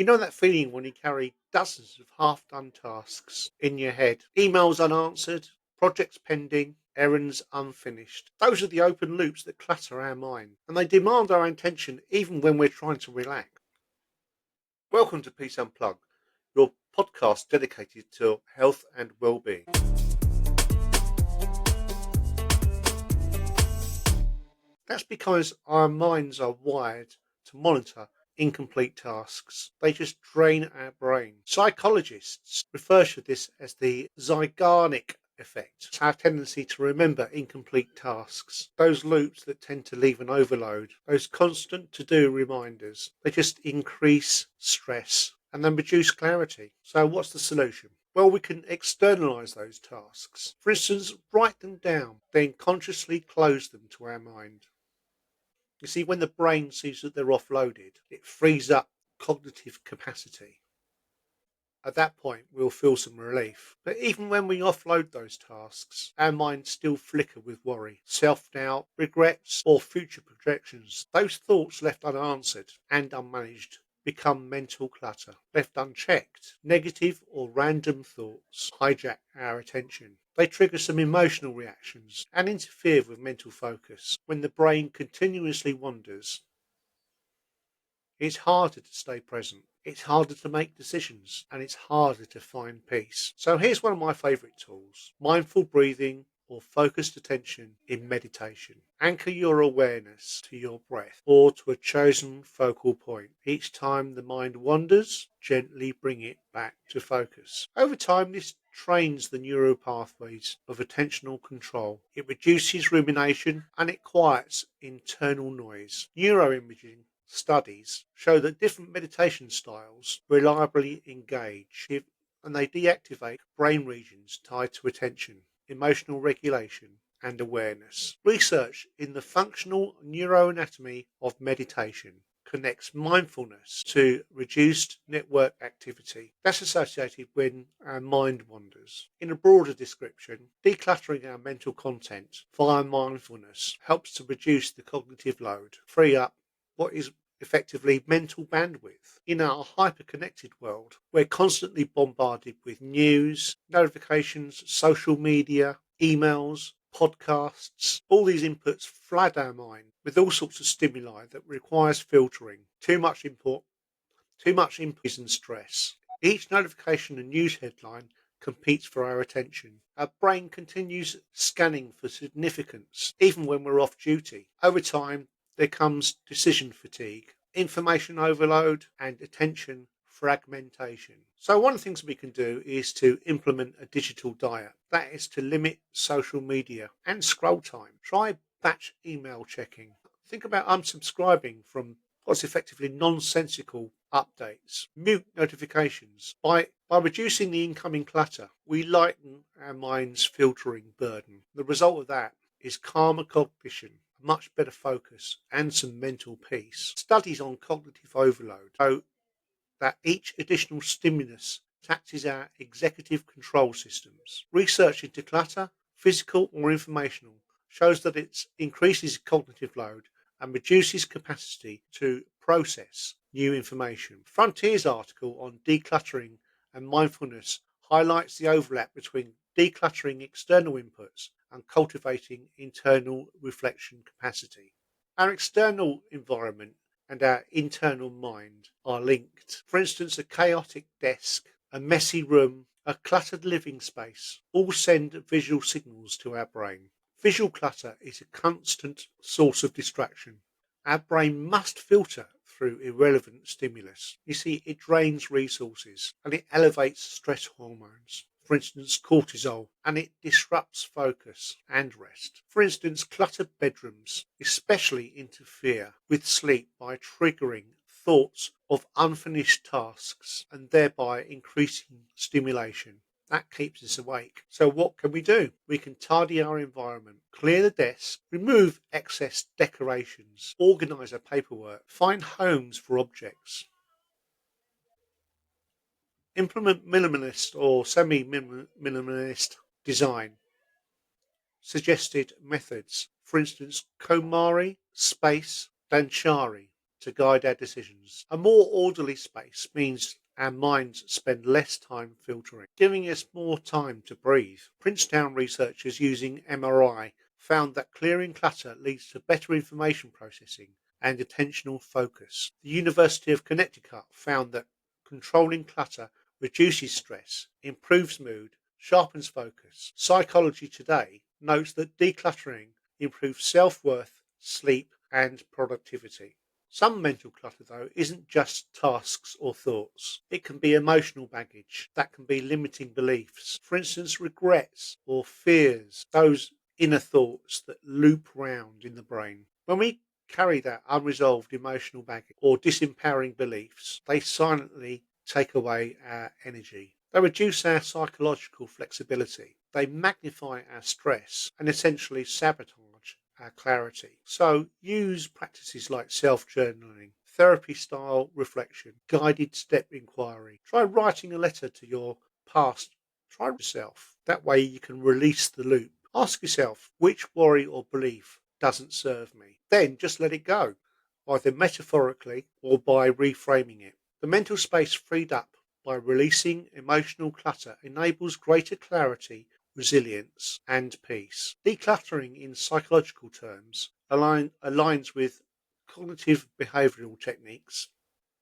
You know that feeling when you carry dozens of half-done tasks in your head, emails unanswered, projects pending, errands unfinished. Those are the open loops that clutter our mind, and they demand our attention even when we're trying to relax. Welcome to Peace Unplugged, your podcast dedicated to health and well-being. That's because our minds are wired to monitor incomplete tasks. They just drain our brain. Psychologists refer to this as the Zeigarnik Effect. It's our tendency to remember incomplete tasks. Those loops that tend to leave an overload, those constant to-do reminders, they just increase stress and then reduce clarity. So what's the solution? Well, we can externalize those tasks. For instance, write them down, then consciously close them to our mind. You see, when the brain sees that they're offloaded, it frees up cognitive capacity. At that point, we'll feel some relief. But even when we offload those tasks, our minds still flicker with worry, self-doubt, regrets, or future projections. Those thoughts left unanswered and unmanaged become mental clutter. Left unchecked, negative or random thoughts hijack our attention. They trigger some emotional reactions and interfere with mental focus. When the brain continuously wanders, it's harder to stay present. It's harder to make decisions, and it's harder to find peace. So here's one of my favourite tools: mindful breathing or focused attention in meditation. Anchor your awareness to your breath or to a chosen focal point. Each time the mind wanders, gently bring it back to focus. Over time, this trains the neural pathways of attentional control. It reduces rumination and it quiets internal noise. Neuroimaging studies show that different meditation styles reliably engage and they deactivate brain regions tied to attention, emotional regulation, and awareness. Research in the functional neuroanatomy of meditation connects mindfulness to reduced network activity. That's associated when our mind wanders. In a broader description, decluttering our mental content via mindfulness helps to reduce the cognitive load, free up what is effectively mental bandwidth. In our hyper-connected world, we're constantly bombarded with news, notifications, social media, emails, podcasts. All these inputs flood our mind with all sorts of stimuli that requires filtering. Too much input and stress. Each notification and news headline competes for our attention. Our brain continues scanning for significance, even when we're off duty. Over time, there comes decision fatigue, information overload, and attention fragmentation. So one of the things we can do is to implement a digital diet. That is to limit social media and scroll time. Try batch email checking. Think about unsubscribing from what's effectively nonsensical updates. Mute notifications. By reducing the incoming clutter, we lighten our mind's filtering burden. The result of that is calmer cognition, much better focus, and some mental peace. Studies on cognitive overload show that each additional stimulus taxes our executive control systems. Research into clutter, physical or informational, shows that it increases cognitive load and reduces capacity to process new information. Frontier's article on decluttering and mindfulness highlights the overlap between decluttering external inputs and cultivating internal reflection capacity. Our external environment and our internal mind are linked. For instance, a chaotic desk, a messy room, a cluttered living space all send visual signals to our brain. Visual clutter is a constant source of distraction. Our brain must filter through irrelevant stimulus. You see, it drains resources and it elevates stress hormones. For instance, cortisol, and it disrupts focus and rest. For instance, cluttered bedrooms especially interfere with sleep by triggering thoughts of unfinished tasks and thereby increasing stimulation. That keeps us awake. So what can we do? We can tidy our environment, clear the desk, remove excess decorations, organise our paperwork, find homes for objects. Implement minimalist or semi-minimalist design. Suggested methods, for instance, KonMari, Space, Danshari. to guide our decisions. A more orderly space means our minds spend less time filtering, giving us more time to breathe. Princeton researchers using MRI found that clearing clutter leads to better information processing and attentional focus. The University of Connecticut found that controlling clutter reduces stress, improves mood, sharpens focus. Psychology Today notes that decluttering improves self-worth, sleep, and productivity. Some mental clutter, though, isn't just tasks or thoughts. It can be emotional baggage. That can be limiting beliefs. For instance, regrets or fears, those inner thoughts that loop round in the brain. When we carry that unresolved emotional baggage or disempowering beliefs, they silently take away our energy. They reduce our psychological flexibility. They magnify our stress and essentially sabotage our clarity. So use practices like self-journaling, therapy-style reflection, guided step inquiry. Try writing a letter to your past. Try yourself. That way you can release the loop. Ask yourself which worry or belief doesn't serve me. Then just let it go, either metaphorically or by reframing it. The mental space freed up by releasing emotional clutter enables greater clarity, resilience, and peace. Decluttering in psychological terms aligns with cognitive behavioral techniques,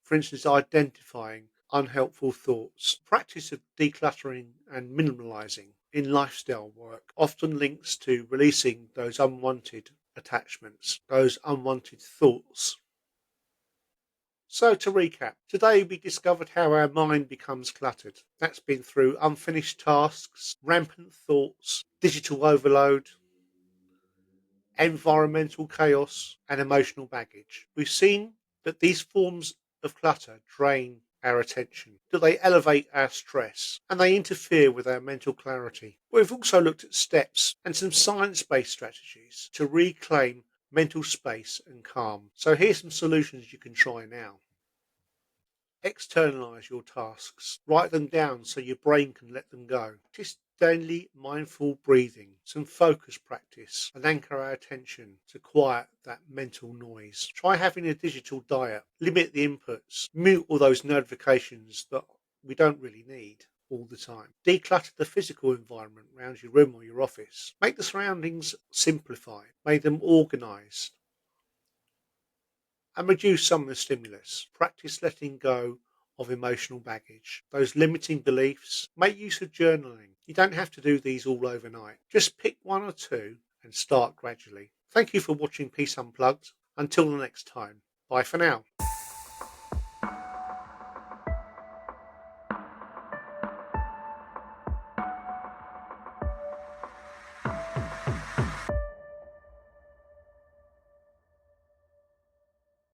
for instance, identifying unhelpful thoughts. Practice of decluttering and minimalizing in lifestyle work often links to releasing those unwanted attachments, those unwanted thoughts. So to recap, today we discovered how our mind becomes cluttered. That's been through unfinished tasks, rampant thoughts, digital overload, environmental chaos, and emotional baggage. We've seen that these forms of clutter drain our attention, that they elevate our stress, and they interfere with our mental clarity. We've also looked at steps and some science-based strategies to reclaim mental space and calm. So here's some solutions you can try now. Externalize your tasks. Write them down so your brain can let them go. Just daily mindful breathing, some focus practice, and anchor our attention to quiet that mental noise. Try having a digital diet. Limit the inputs. Mute all those notifications that we don't really need all the time. Declutter the physical environment around your room or your office. Make the surroundings simplified. Make them organized. And reduce some of the stimulus. Practice letting go of emotional baggage, those limiting beliefs. Make use of journaling. You don't have to do these all overnight. Just pick one or two and start gradually. Thank you for watching Peace Unplugged. Until the next time, bye for now.